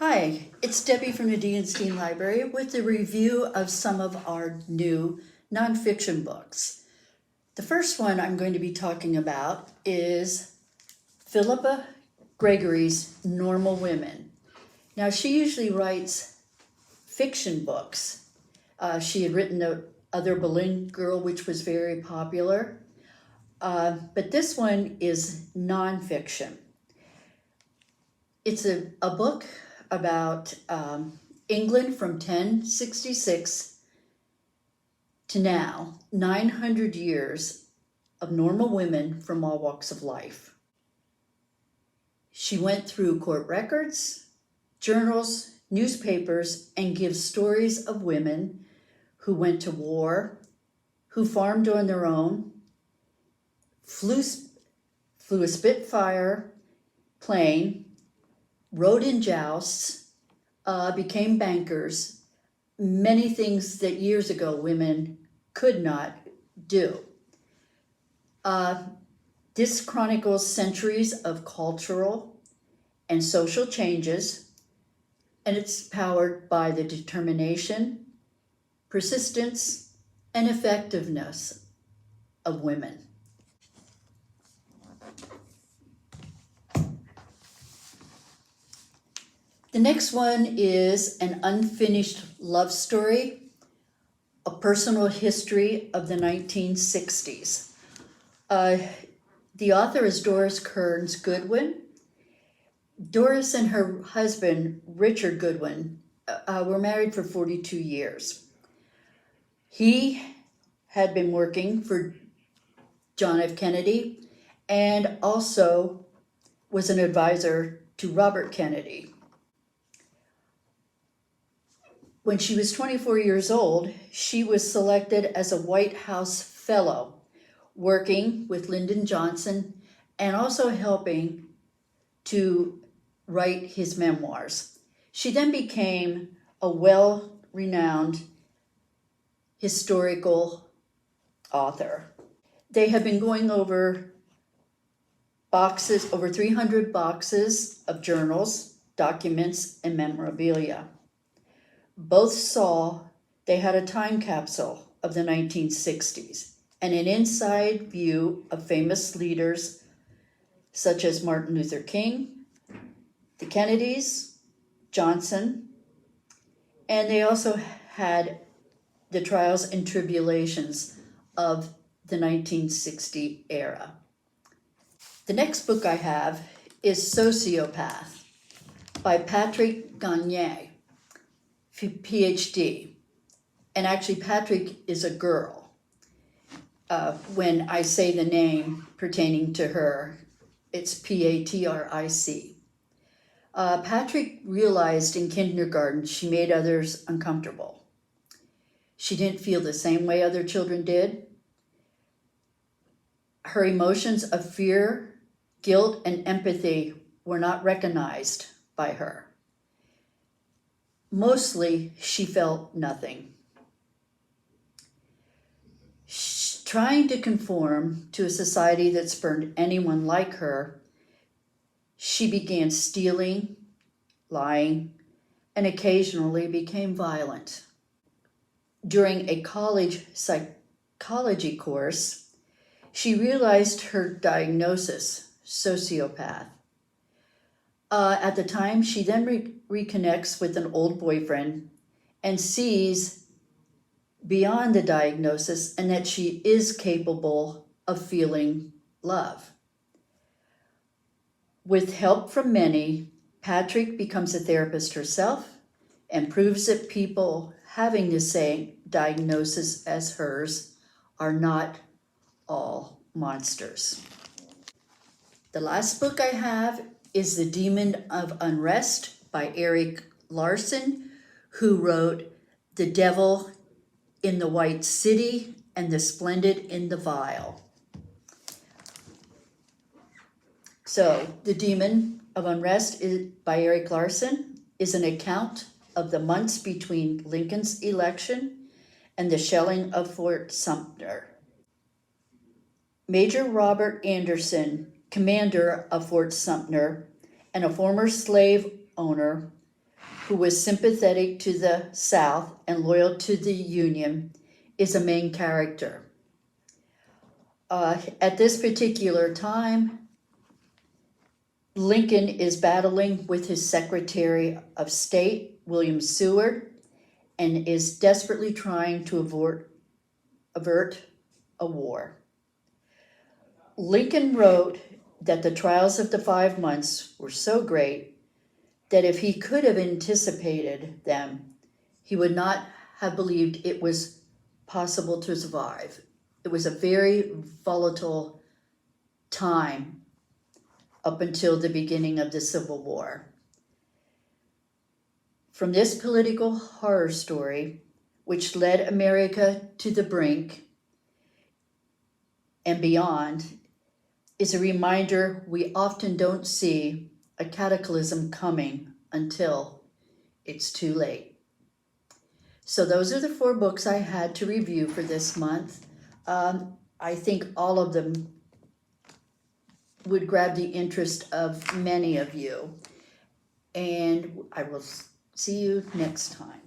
Hi, it's Debbie from the Degenstein Library with a review of some of our new nonfiction books. The first one I'm going to be talking about is Philippa Gregory's Normal Women. Now, she usually writes fiction books. She had written The Other Berlin Girl, which was very popular, but this one is nonfiction. It's a book about England from 1066 to now, 900 years of normal women from all walks of life. She went through court records, journals, newspapers, and gives stories of women who went to war, who farmed on their own, flew a Spitfire plane, rode in jousts, became bankers, many things that years ago women could not do. This chronicles centuries of cultural and social changes, and it's powered by the determination, persistence, and effectiveness of women. The next one is an unfinished love story, a personal history of the 1960s. The author is Doris Kearns Goodwin. Doris and her husband, Richard Goodwin, were married for 42 years. He had been working for John F. Kennedy and also was an advisor to Robert Kennedy. When she was 24 years old, she was selected as a White House Fellow, working with Lyndon Johnson and also helping to write his memoirs. She then became a well-renowned historical author. They have been going over 300 boxes of journals, documents, and memorabilia. Both saw they had a time capsule of the 1960s and an inside view of famous leaders such as Martin Luther King, the Kennedys, Johnson, and they also had the trials and tribulations of the 1960 era. The next book I have is Sociopath by Patric, Gagne, PhD. And actually Patric is a girl. When I say the name pertaining to her, it's Patric. Patric realized in kindergarten she made others uncomfortable. She didn't feel the same way other children did. Her emotions of fear, guilt, and empathy were not recognized by her. Mostly, she felt nothing. Trying to conform to a society that spurned anyone like her, she began stealing, lying, and occasionally became violent. During a college psychology course, she realized her diagnosis, sociopath. At the time, she then reconnects with an old boyfriend and sees beyond the diagnosis and that she is capable of feeling love. With help from many, Patric becomes a therapist herself and proves that people having the same diagnosis as hers are not all monsters. The last book I have is The Demon of Unrest by Erik Larson, who wrote The Devil in the White City and The Splendid in the Vile. So, The Demon of Unrest by Erik Larson is an account of the months between Lincoln's election and the shelling of Fort Sumter. Major Robert Anderson, commander of Fort Sumter and a former slave owner, who was sympathetic to the South and loyal to the Union, is a main character. At this particular time, Lincoln is battling with his Secretary of State, William Seward, and is desperately trying to avert a war. Lincoln wrote that the trials of the 5 months were so great that if he could have anticipated them, he would not have believed it was possible to survive. It was a very volatile time up until the beginning of the Civil War. From this political horror story, which led America to the brink and beyond, is a reminder we often don't see a cataclysm coming until it's too late. So those are the 4 books I had to review for this month. I think all of them would grab the interest of many of you. And I will see you next time.